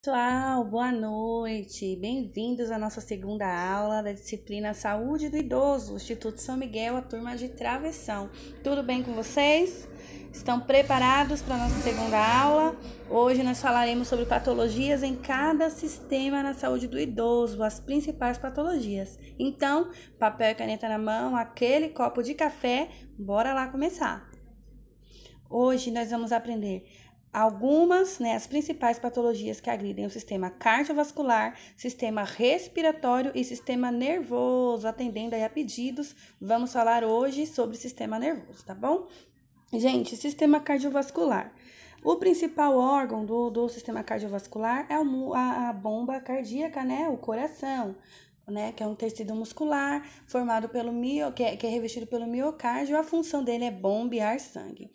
Pessoal, boa noite. Bem-vindos à nossa segunda aula da disciplina Saúde do Idoso, Instituto São Miguel, a turma de Travessão. Tudo bem com vocês? Estão preparados para a nossa segunda aula? Hoje nós falaremos sobre patologias em cada sistema na saúde do idoso, as principais patologias. Então, papel e caneta na mão, aquele copo de café, bora lá começar. Hoje nós vamos aprender algumas, as principais patologias que agridem o sistema cardiovascular, sistema respiratório e sistema nervoso. Atendendo aí a pedidos, vamos falar hoje sobre sistema nervoso, tá bom? Gente, sistema cardiovascular. O principal órgão do sistema cardiovascular é a bomba cardíaca, o coração, que é um tecido muscular formado pelo que é revestido pelo miocárdio. A função dele é bombear sangue.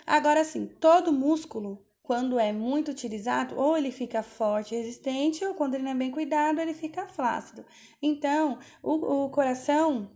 Agora sim, todo músculo, quando é muito utilizado, ou ele fica forte e resistente, ou quando ele não é bem cuidado, ele fica flácido. Então, o coração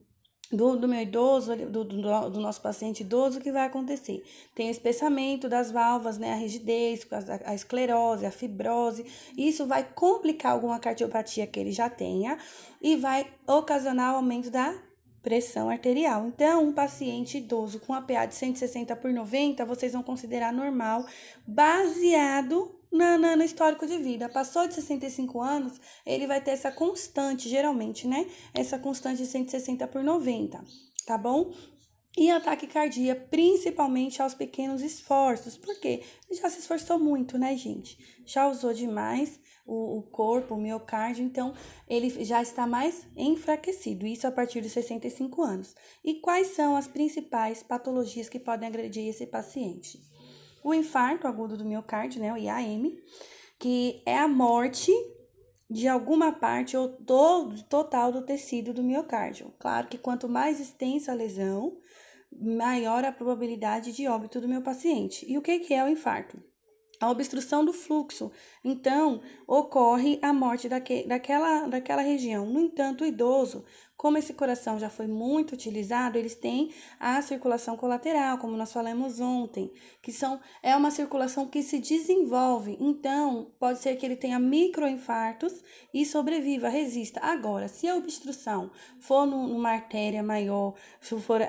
do meu idoso, do nosso paciente idoso, o que vai acontecer? Tem o espessamento das válvulas, a rigidez, a esclerose, a fibrose. Isso vai complicar alguma cardiopatia que ele já tenha e vai ocasionar o aumento da pressão arterial. Então, um paciente idoso com APA de 160/90, vocês vão considerar normal, baseado no histórico de vida. Passou de 65 anos, ele vai ter essa constante, geralmente, essa constante de 160/90, tá bom? E ataque cardíaco, principalmente aos pequenos esforços. Por quê? Ele já se esforçou muito, gente? Já usou demais o corpo, o miocárdio, então ele já está mais enfraquecido. Isso a partir de 65 anos. E quais são as principais patologias que podem agredir esse paciente? O infarto agudo do miocárdio, o IAM, que é a morte de alguma parte ou total do tecido do miocárdio. Claro que quanto mais extensa a lesão, maior a probabilidade de óbito do meu paciente. E o que é o infarto? A obstrução do fluxo. Então, ocorre a morte daquela região. No entanto, o idoso, como esse coração já foi muito utilizado, eles têm a circulação colateral, como nós falamos ontem, é uma circulação que se desenvolve. Então, pode ser que ele tenha microinfartos e sobreviva, resista. Agora, se a obstrução for numa artéria maior, se for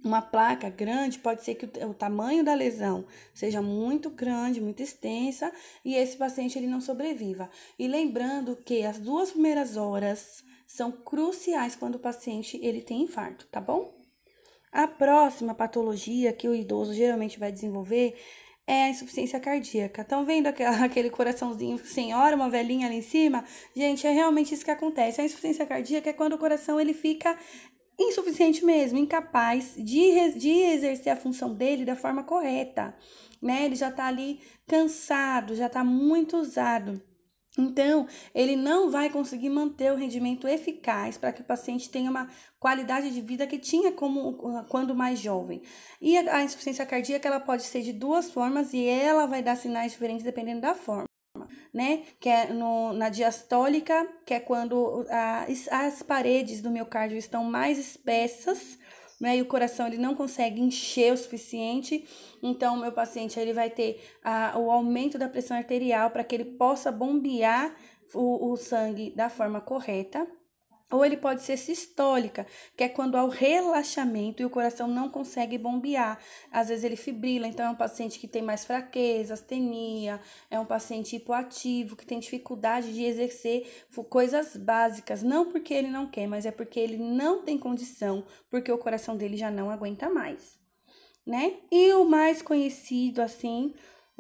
uma placa grande, pode ser que o tamanho da lesão seja muito grande, muito extensa, e esse paciente ele não sobreviva. E lembrando que as 2 primeiras horas são cruciais quando o paciente ele tem infarto, tá bom? A próxima patologia que o idoso geralmente vai desenvolver é a insuficiência cardíaca. Estão vendo aquele coraçãozinho sem hora, uma velhinha ali em cima? Gente, é realmente isso que acontece. A insuficiência cardíaca é quando o coração ele fica insuficiente mesmo, incapaz de exercer a função dele da forma correta, Ele já tá ali cansado, já tá muito usado. Então, ele não vai conseguir manter o rendimento eficaz para que o paciente tenha uma qualidade de vida que tinha quando mais jovem. E a insuficiência cardíaca, ela pode ser de 2 formas e ela vai dar sinais diferentes dependendo da forma. Que é na diastólica, que é quando as paredes do miocárdio estão mais espessas, e o coração ele não consegue encher o suficiente. Então, o meu paciente ele vai ter o aumento da pressão arterial para que ele possa bombear o sangue da forma correta. Ou ele pode ser sistólica, que é quando há o relaxamento e o coração não consegue bombear. Às vezes ele fibrila, então é um paciente que tem mais fraqueza, astenia, é um paciente hipoativo, que tem dificuldade de exercer coisas básicas, não porque ele não quer, mas é porque ele não tem condição, porque o coração dele já não aguenta mais, E o mais conhecido,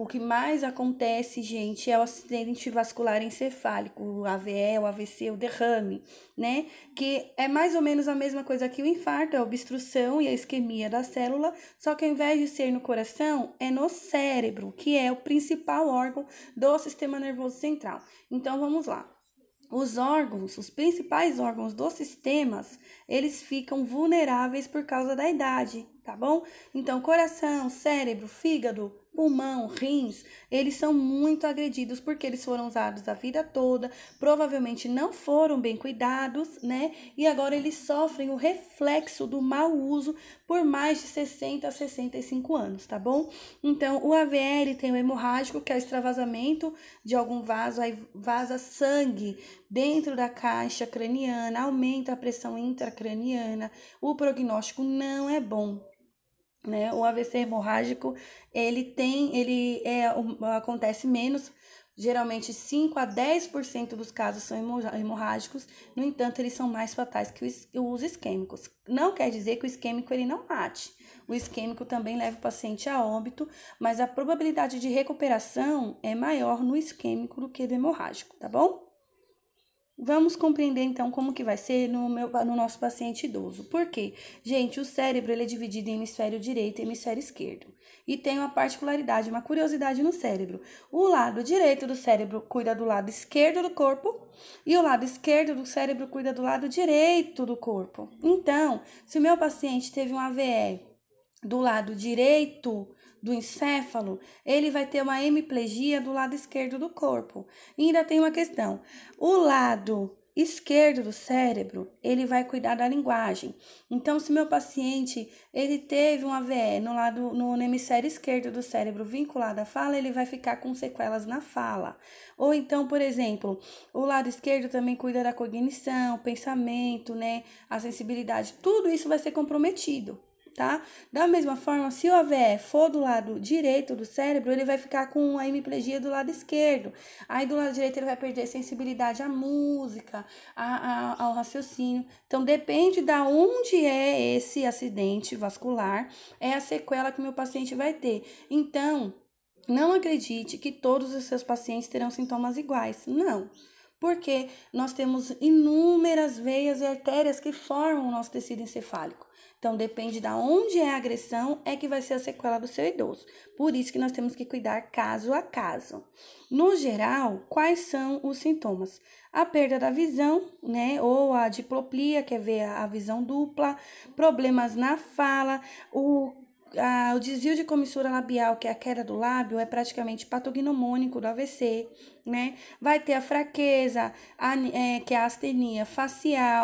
o que mais acontece, gente, é o acidente vascular encefálico, o AVE, o AVC, o derrame, Que é mais ou menos a mesma coisa que o infarto, a obstrução e a isquemia da célula, só que ao invés de ser no coração, é no cérebro, que é o principal órgão do sistema nervoso central. Então, vamos lá. Os principais órgãos dos sistemas, eles ficam vulneráveis por causa da idade, tá bom? Então, coração, cérebro, fígado, pulmão, rins, eles são muito agredidos porque eles foram usados a vida toda, provavelmente não foram bem cuidados, né? E agora eles sofrem o reflexo do mau uso por mais de 60 a 65 anos, tá bom? Então, o AVE tem o hemorrágico, que é o extravasamento de algum vaso, aí vaza sangue dentro da caixa craniana, aumenta a pressão intracraniana, o prognóstico não é bom. Né? O AVC hemorrágico, acontece menos, geralmente 5 a 10% dos casos são hemorrágicos, no entanto, eles são mais fatais que os isquêmicos. Não quer dizer que o isquêmico ele não mate. O isquêmico também leva o paciente a óbito, mas a probabilidade de recuperação é maior no isquêmico do que no hemorrágico, tá bom? Vamos compreender, então, como que vai ser no nosso paciente idoso. Por quê? Gente, o cérebro ele é dividido em hemisfério direito e hemisfério esquerdo. E tem uma particularidade, uma curiosidade no cérebro. O lado direito do cérebro cuida do lado esquerdo do corpo e o lado esquerdo do cérebro cuida do lado direito do corpo. Então, se o meu paciente teve um AVE do lado direito do encéfalo, ele vai ter uma hemiplegia do lado esquerdo do corpo. E ainda tem uma questão. O lado esquerdo do cérebro, ele vai cuidar da linguagem. Então, se meu paciente, ele teve um AVE no hemisfério esquerdo do cérebro vinculado à fala, ele vai ficar com sequelas na fala. Ou então, por exemplo, o lado esquerdo também cuida da cognição, pensamento, né, a sensibilidade. Tudo isso vai ser comprometido. Tá? Da mesma forma, se o AVE for do lado direito do cérebro, ele vai ficar com a hemiplegia do lado esquerdo. Aí do lado direito ele vai perder sensibilidade à música, ao raciocínio. Então depende de onde é esse acidente vascular, é a sequela que o meu paciente vai ter. Então, não acredite que todos os seus pacientes terão sintomas iguais. Não. Porque nós temos inúmeras veias e artérias que formam o nosso tecido encefálico. Então, depende de onde é a agressão, é que vai ser a sequela do seu idoso. Por isso que nós temos que cuidar caso a caso. No geral, quais são os sintomas? A perda da visão, né? Ou a diplopia, que é ver a visão dupla, problemas na fala, o desvio de comissura labial, que é a queda do lábio, é praticamente patognomônico do AVC, né? Vai ter a fraqueza, que é a astenia facial,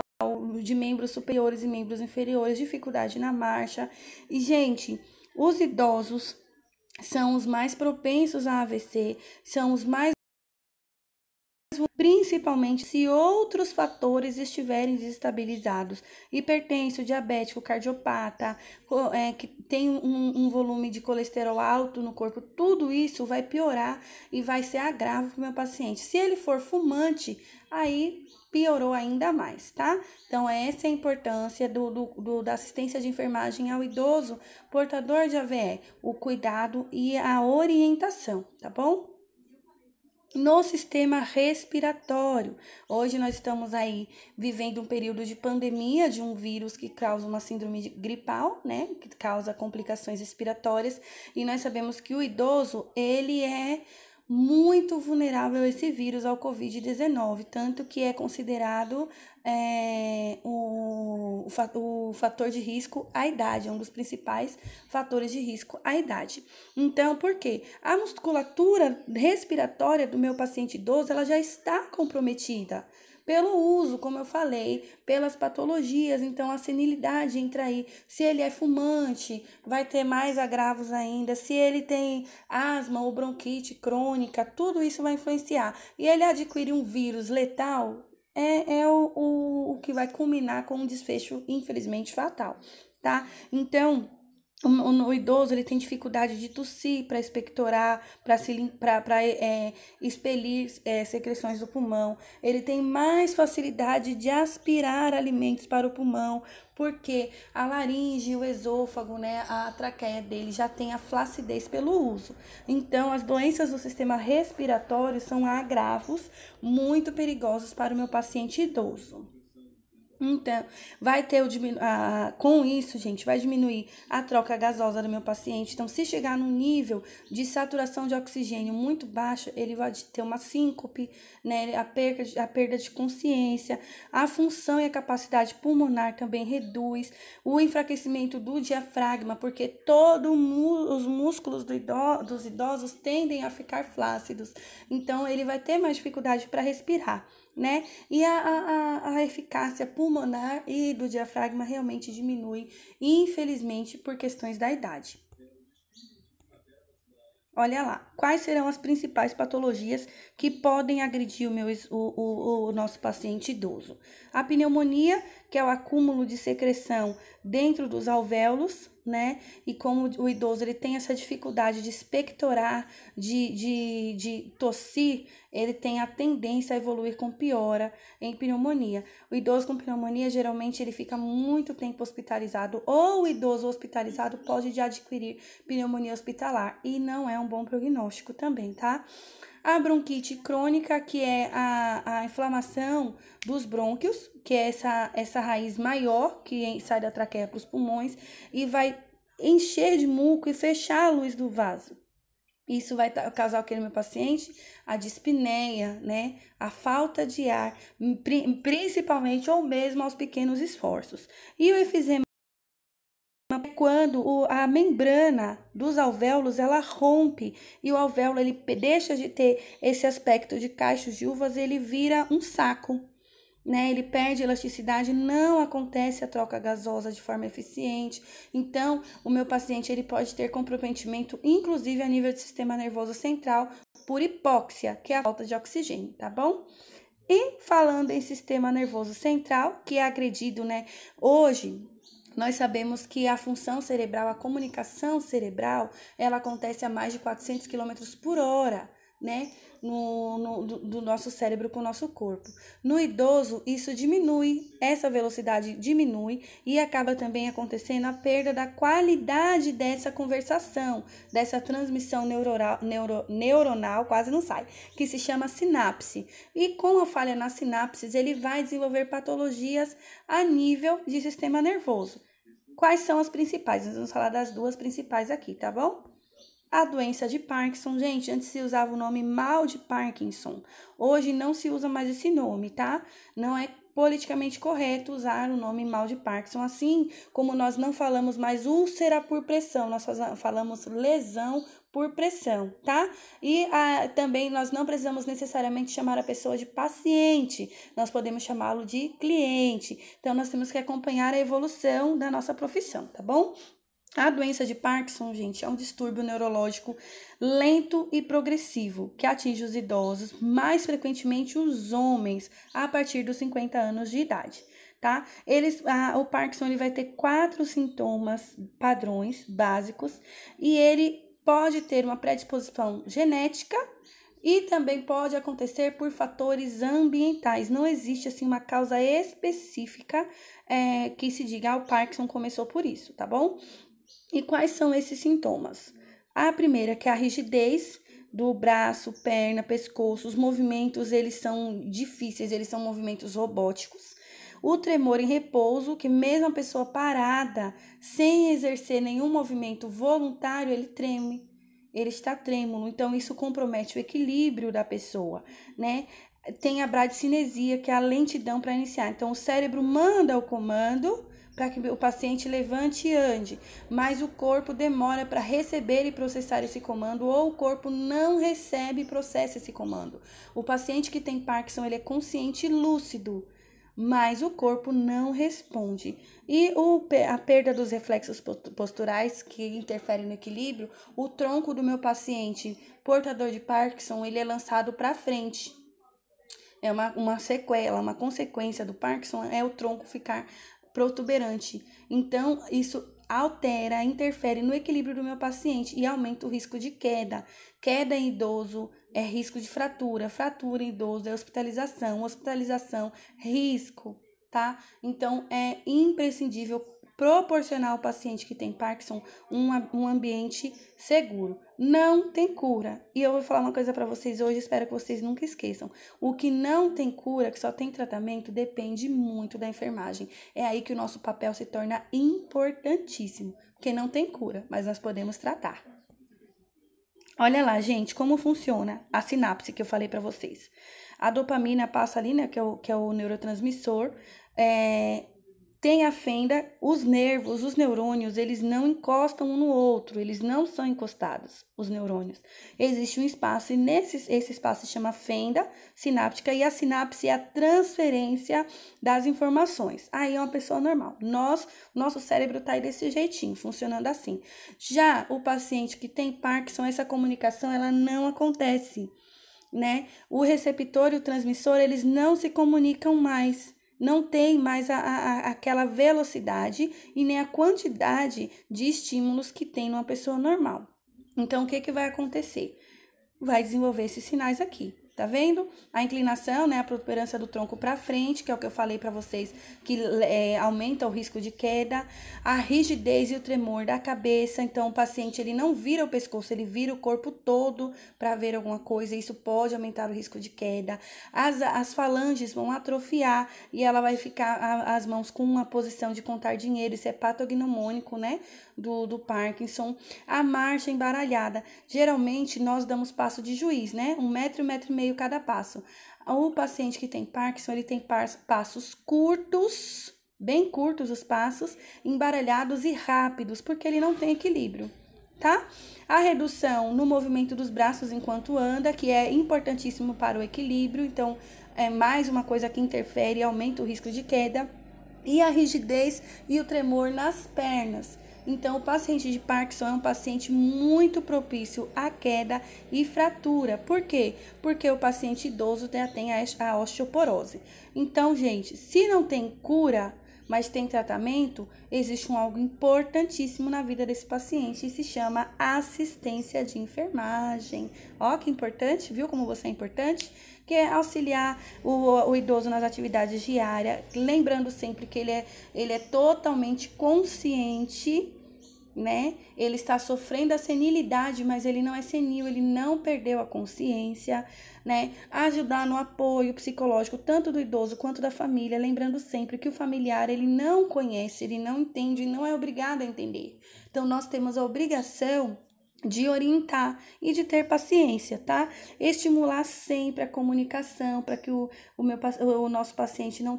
de membros superiores e membros inferiores, dificuldade na marcha. E, gente, os idosos são os mais propensos a AVC, são os mais, principalmente se outros fatores estiverem desestabilizados, hipertenso, diabético, cardiopata, que tem um volume de colesterol alto no corpo, tudo isso vai piorar e vai ser agravo para o meu paciente. Se ele for fumante, aí piorou ainda mais, tá? Então, essa é a importância da assistência de enfermagem ao idoso portador de AVE, o cuidado e a orientação, tá bom? No sistema respiratório, hoje nós estamos aí vivendo um período de pandemia de um vírus que causa uma síndrome gripal, né, que causa complicações respiratórias, e nós sabemos que o idoso, ele é muito vulnerável a esse vírus, ao Covid-19, tanto que é considerado o fator de risco a idade, é um dos principais fatores de risco a idade. Então, por quê? A musculatura respiratória do meu paciente idoso, ela já está comprometida pelo uso, como eu falei, pelas patologias. Então a senilidade entra aí. Se ele é fumante, vai ter mais agravos ainda. Se ele tem asma ou bronquite crônica, tudo isso vai influenciar. E ele adquirir um vírus letal é o que vai culminar com um desfecho, infelizmente, fatal, tá? Então, o idoso, ele tem dificuldade de tossir, para expectorar, para expelir secreções do pulmão. Ele tem mais facilidade de aspirar alimentos para o pulmão, porque a laringe, o esôfago, né, a traqueia dele já tem a flacidez pelo uso. Então, as doenças do sistema respiratório são agravos muito perigosos para o meu paciente idoso. Então, vai ter com isso, gente, vai diminuir a troca gasosa do meu paciente. Então, se chegar num nível de saturação de oxigênio muito baixo, ele vai ter uma síncope, né? A perda de consciência, a função e a capacidade pulmonar também reduz, o enfraquecimento do diafragma, porque os músculos dos idosos tendem a ficar flácidos. Então, ele vai ter mais dificuldade para respirar, né? E a eficácia pulmonar e do diafragma realmente diminui, infelizmente, por questões da idade. Olha lá, quais serão as principais patologias que podem agredir o nosso paciente idoso? A pneumonia, que é o acúmulo de secreção dentro dos alvéolos, né? E como o idoso ele tem essa dificuldade de expectorar, de tossir, ele tem a tendência a evoluir com piora em pneumonia. O idoso com pneumonia, geralmente, ele fica muito tempo hospitalizado, ou o idoso hospitalizado pode adquirir pneumonia hospitalar, e não é um bom prognóstico também, tá? A bronquite crônica, que é a inflamação dos brônquios, que é essa raiz maior que sai da traqueia para os pulmões e vai encher de muco e fechar a luz do vaso. Isso vai causar o que no meu paciente? A dispneia, né? A falta de ar, principalmente ou mesmo aos pequenos esforços. E o efizema é quando a membrana dos alvéolos ela rompe e o alvéolo ele deixa de ter esse aspecto de cachos de uvas, ele vira um saco, né? Ele perde elasticidade, não acontece a troca gasosa de forma eficiente. Então, o meu paciente ele pode ter comprometimento, inclusive a nível do sistema nervoso central, por hipóxia, que é a falta de oxigênio, tá bom? E falando em sistema nervoso central, que é agredido, né? Hoje, nós sabemos que a função cerebral, a comunicação cerebral, ela acontece a mais de 400 quilômetros por hora, né? Do nosso cérebro com o nosso corpo. No idoso, isso diminui, essa velocidade diminui e acaba também acontecendo a perda da qualidade dessa conversação, dessa transmissão neuronal, quase não sai, que se chama sinapse. E com a falha nas sinapses, ele vai desenvolver patologias a nível de sistema nervoso. Quais são as principais? Nós vamos falar das duas principais aqui, tá bom? A doença de Parkinson, gente, antes se usava o nome mal de Parkinson. Hoje não se usa mais esse nome, tá? Não é politicamente correto usar o nome mal de Parkinson, assim como nós não falamos mais úlcera por pressão, nós falamos lesão por pressão, tá? E também nós não precisamos necessariamente chamar a pessoa de paciente, nós podemos chamá-lo de cliente. Então, nós temos que acompanhar a evolução da nossa profissão, tá bom? A doença de Parkinson, gente, é um distúrbio neurológico lento e progressivo que atinge os idosos, mais frequentemente os homens, a partir dos 50 anos de idade, tá? O Parkinson ele vai ter 4 sintomas padrões básicos e ele pode ter uma predisposição genética e também pode acontecer por fatores ambientais. Não existe assim uma causa específica que se diga, o Parkinson começou por isso, tá bom? E quais são esses sintomas? A primeira, que é a rigidez do braço, perna, pescoço. Os movimentos, eles são difíceis, eles são movimentos robóticos. O tremor em repouso, que mesmo a pessoa parada, sem exercer nenhum movimento voluntário, ele treme. Ele está trêmulo, então isso compromete o equilíbrio da pessoa, né? Tem a bradicinesia, que é a lentidão para iniciar. Então, o cérebro manda o comando para que o paciente levante e ande, mas o corpo demora para receber e processar esse comando, ou o corpo não recebe e processa esse comando. O paciente que tem Parkinson, ele é consciente e lúcido, mas o corpo não responde. E a perda dos reflexos posturais, que interferem no equilíbrio, o tronco do meu paciente portador de Parkinson, ele é lançado para frente. É uma sequela, uma consequência do Parkinson, é o tronco ficar protuberante. Então, isso altera, interfere no equilíbrio do meu paciente e aumenta o risco de queda. Queda em idoso é risco de fratura, fratura em idoso é hospitalização, hospitalização, risco, tá? Então, é imprescindível proporcionar ao paciente que tem Parkinson um ambiente seguro. não tem cura. E eu vou falar uma coisa para vocês hoje, espero que vocês nunca esqueçam. O que não tem cura, que só tem tratamento, depende muito da enfermagem. É aí que o nosso papel se torna importantíssimo, porque não tem cura, mas nós podemos tratar. Olha lá, gente, como funciona a sinapse que eu falei para vocês. A dopamina passa ali, né, que é o neurotransmissor, tem a fenda, os nervos, os neurônios, eles não encostam um no outro, eles não são encostados, os neurônios. Existe um espaço e esse espaço se chama fenda sináptica e a sinapse é a transferência das informações. Aí é uma pessoa normal. Nosso cérebro tá aí desse jeitinho, funcionando assim. Já o paciente que tem Parkinson, essa comunicação, ela não acontece, né? O receptor e o transmissor, eles não se comunicam mais. Não tem mais aquela velocidade e nem a quantidade de estímulos que tem numa pessoa normal. Então, o que vai acontecer? Vai desenvolver esses sinais aqui. Tá vendo? A inclinação, né, a protuberância do tronco para frente, que é o que eu falei para vocês, que aumenta o risco de queda, a rigidez e o tremor da cabeça. Então, o paciente, ele não vira o pescoço, ele vira o corpo todo para ver alguma coisa, isso pode aumentar o risco de queda. As falanges vão atrofiar e ela vai ficar as mãos com uma posição de contar dinheiro, isso é patognomônico, né, do Parkinson. A marcha embaralhada, geralmente nós damos passo de juiz, né, 1 metro, 1,5 metro cada passo. O paciente que tem Parkinson, ele tem passos curtos, bem curtos os passos, embaralhados e rápidos, porque ele não tem equilíbrio, tá? A redução no movimento dos braços enquanto anda, que é importantíssimo para o equilíbrio, então é mais uma coisa que interfere e aumenta o risco de queda. E a rigidez e o tremor nas pernas. Então, o paciente de Parkinson é um paciente muito propício à queda e fratura. Por quê? Porque o paciente idoso tem a osteoporose. Então, gente, se não tem cura, mas tem tratamento, existe algo importantíssimo na vida desse paciente e se chama assistência de enfermagem. Ó, que importante, viu como você é importante? Que é auxiliar o idoso nas atividades diárias, lembrando sempre que ele é totalmente consciente, né? Ele está sofrendo a senilidade, mas ele não é senil, ele não perdeu a consciência, né? Ajudar no apoio psicológico, tanto do idoso quanto da família, lembrando sempre que o familiar, ele não conhece, ele não entende e não é obrigado a entender. Então, nós temos a obrigação de orientar e de ter paciência, tá? Estimular sempre a comunicação para que o nosso paciente não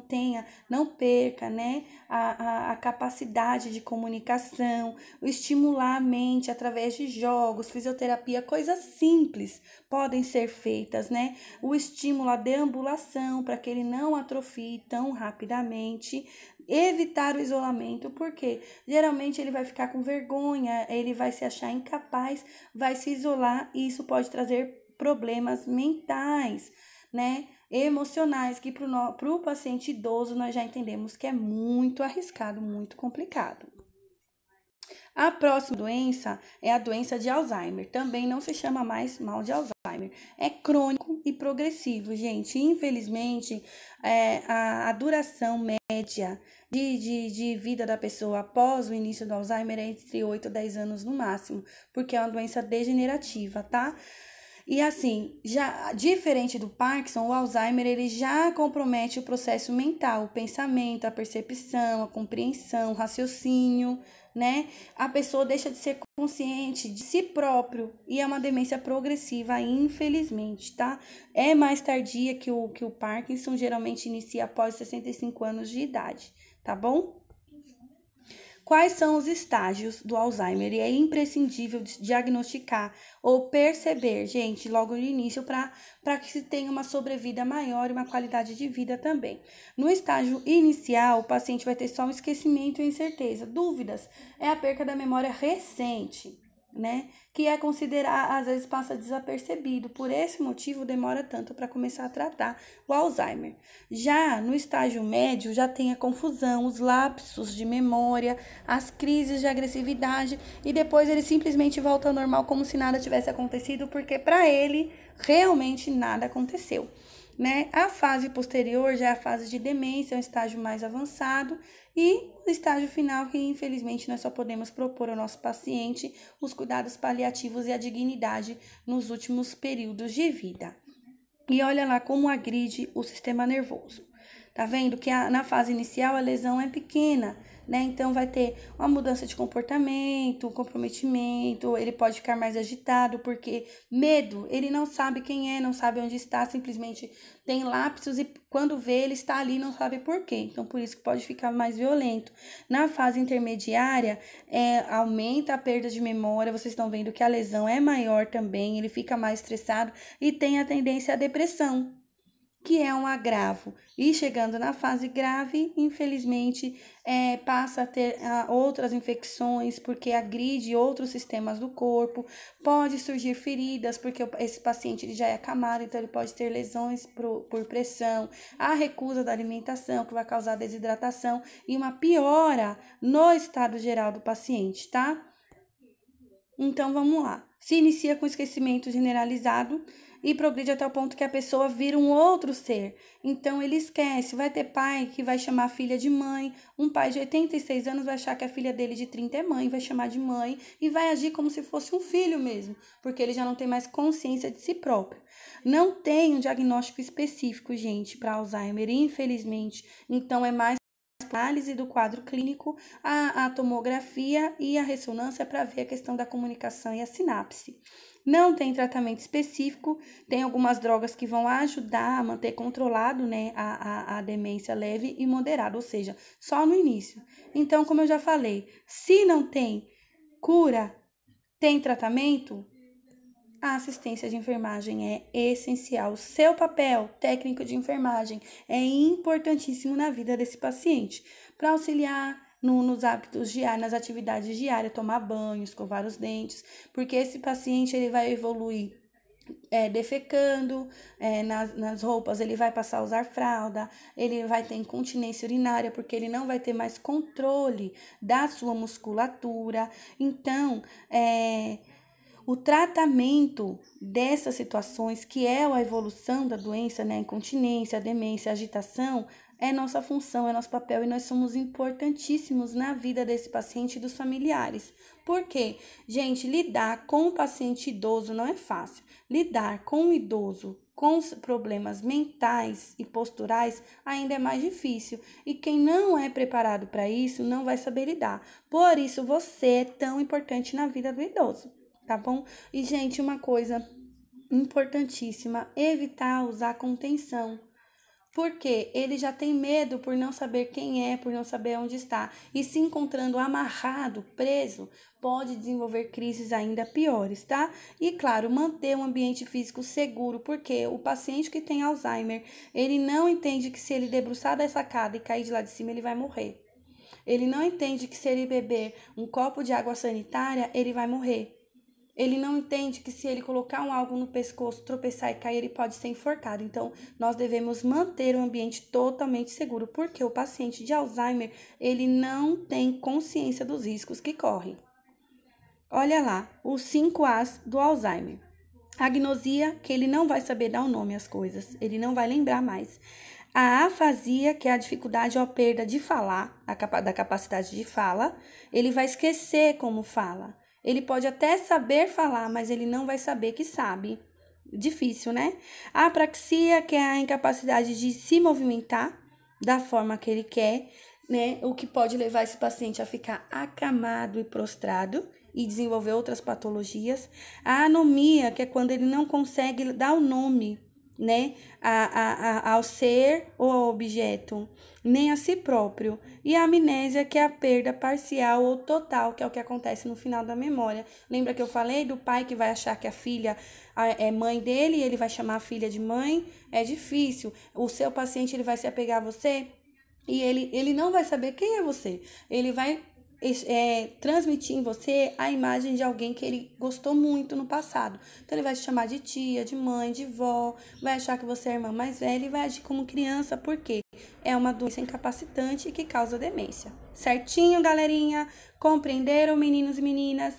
perca, né, a capacidade de comunicação, estimular a mente através de jogos, fisioterapia, coisas simples podem ser feitas, né? O estímulo à deambulação para que ele não atrofie tão rapidamente. Evitar o isolamento, porque geralmente ele vai ficar com vergonha, ele vai se achar incapaz, vai se isolar e isso pode trazer problemas mentais, né? Emocionais, que para o paciente idoso nós já entendemos que é muito arriscado, muito complicado. A próxima doença é a doença de Alzheimer. Também não se chama mais mal de Alzheimer. É crônico e progressivo, gente. Infelizmente, a duração média de vida da pessoa após o início do Alzheimer é entre 8 a 10 anos no máximo, porque é uma doença degenerativa, tá? E assim, já diferente do Parkinson, o Alzheimer ele já compromete o processo mental, o pensamento, a percepção, a compreensão, o raciocínio, né? A pessoa deixa de ser consciente de si próprio e é uma demência progressiva, infelizmente, tá? É mais tardia que o Parkinson, geralmente inicia após 65 anos de idade, tá bom? Quais são os estágios do Alzheimer? E é imprescindível diagnosticar ou perceber, gente, logo no início, para que se tenha uma sobrevida maior e uma qualidade de vida também. No estágio inicial, o paciente vai ter só um esquecimento e incerteza. Dúvidas é a perca da memória recente, né? Que é considerar, às vezes passa desapercebido. Por esse motivo, demora tanto para começar a tratar o Alzheimer. Já no estágio médio, já tem a confusão, os lapsos de memória, as crises de agressividade e depois ele simplesmente volta ao normal como se nada tivesse acontecido, porque para ele realmente nada aconteceu. né? A fase posterior já é a fase de demência, é um estágio mais avançado, e o estágio final, que infelizmente nós só podemos propor ao nosso paciente os cuidados paliativos e a dignidade nos últimos períodos de vida. E olha lá como agride o sistema nervoso. Tá vendo que na fase inicial a lesão é pequena, né? Então vai ter uma mudança de comportamento, um comprometimento, ele pode ficar mais agitado, porque medo, ele não sabe quem é, não sabe onde está, simplesmente tem lapsos e quando vê ele está ali, não sabe por quê. Então por isso que pode ficar mais violento. Na fase intermediária, aumenta a perda de memória, vocês estão vendo que a lesão é maior também, ele fica mais estressado e tem a tendência à depressão, que é um agravo. E chegando na fase grave, infelizmente, passa a ter outras infecções, porque agride outros sistemas do corpo, pode surgir feridas, porque esse paciente ele já é acamado, então ele pode ter lesões por pressão, a recusa da alimentação, que vai causar desidratação, e uma piora no estado geral do paciente, tá? Então, vamos lá. Se inicia com esquecimento generalizado e progride até o ponto que a pessoa vira um outro ser. Então, ele esquece. Vai ter pai que vai chamar a filha de mãe. Um pai de 86 anos vai achar que a filha dele de 30 é mãe, vai chamar de mãe e vai agir como se fosse um filho mesmo, porque ele já não tem mais consciência de si próprio. Não tem um diagnóstico específico, gente, para Alzheimer, infelizmente. Então, é mais análise do quadro clínico, a tomografia e a ressonância para ver a questão da comunicação e a sinapse. Não tem tratamento específico, tem algumas drogas que vão ajudar a manter controlado, né, a demência leve e moderada, ou seja, só no início. Então, como eu já falei, se não tem cura, tem tratamento, a assistência de enfermagem é essencial. O seu papel técnico de enfermagem é importantíssimo na vida desse paciente, para auxiliar nos hábitos diários, nas atividades diárias, tomar banho, escovar os dentes, porque esse paciente ele vai evoluir defecando, nas roupas, ele vai passar a usar fralda, ele vai ter incontinência urinária, porque ele não vai ter mais controle da sua musculatura. Então, o tratamento dessas situações, que é a evolução da doença, né, a incontinência, a demência, a agitação, é nossa função, é nosso papel e nós somos importantíssimos na vida desse paciente e dos familiares. Por quê? Gente, lidar com o paciente idoso não é fácil. Lidar com o idoso com problemas mentais e posturais ainda é mais difícil. E quem não é preparado para isso não vai saber lidar. Por isso, você é tão importante na vida do idoso. Tá bom? E, gente, uma coisa importantíssima, evitar usar contenção. Porque ele já tem medo por não saber quem é, por não saber onde está. E se encontrando amarrado, preso, pode desenvolver crises ainda piores, tá? E, claro, manter um ambiente físico seguro, porque o paciente que tem Alzheimer, ele não entende que se ele debruçar da sacada e cair de lá de cima, ele vai morrer. Ele não entende que se ele beber um copo de água sanitária, ele vai morrer. Ele não entende que se ele colocar algo no pescoço, tropeçar e cair, ele pode ser enforcado. Então, nós devemos manter o ambiente totalmente seguro, porque o paciente de Alzheimer, ele não tem consciência dos riscos que corre. Olha lá, os 5 As do Alzheimer. Agnosia, que ele não vai saber dar o nome às coisas, ele não vai lembrar mais. A afasia, que é a dificuldade ou a perda de falar, da capacidade de fala, ele vai esquecer como fala. Ele pode até saber falar, mas ele não vai saber que sabe. Difícil, né? A apraxia, que é a incapacidade de se movimentar da forma que ele quer, né? O que pode levar esse paciente a ficar acamado e prostrado e desenvolver outras patologias. A anomia, que é quando ele não consegue dar o nome, né, ao ser ou ao objeto, nem a si próprio. E a amnésia, que é a perda parcial ou total, que é o que acontece no final da memória. Lembra que eu falei do pai que vai achar que a filha é mãe dele e ele vai chamar a filha de mãe? É difícil. O seu paciente ele vai se apegar a você e ele não vai saber quem é você. Ele vai transmitir em você a imagem de alguém que ele gostou muito no passado. Então, ele vai te chamar de tia, de mãe, de vó, vai achar que você é a irmã mais velha e vai agir como criança, porque é uma doença incapacitante que causa demência. Certinho, galerinha? Compreenderam, meninos e meninas?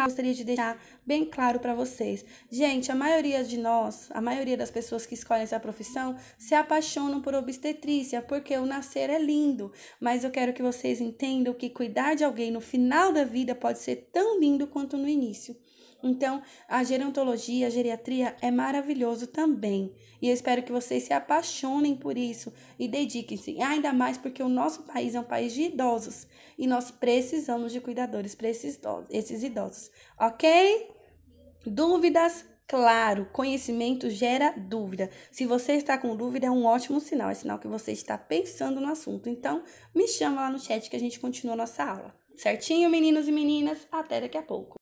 gostaria de deixar bem claro para vocês. Gente, a maioria de nós, a maioria das pessoas que escolhem essa profissão se apaixonam por obstetrícia, porque o nascer é lindo. Mas eu quero que vocês entendam que cuidar de alguém no final da vida pode ser tão lindo quanto no início. Então, a gerontologia, a geriatria é maravilhoso também. E eu espero que vocês se apaixonem por isso e dediquem-se. Ainda mais porque o nosso país é um país de idosos. E nós precisamos de cuidadores para esses idosos. Ok? Dúvidas? Claro, conhecimento gera dúvida. Se você está com dúvida, é um ótimo sinal. É sinal que você está pensando no assunto. Então, me chama lá no chat que a gente continua a nossa aula. Certinho, meninos e meninas? Até daqui a pouco.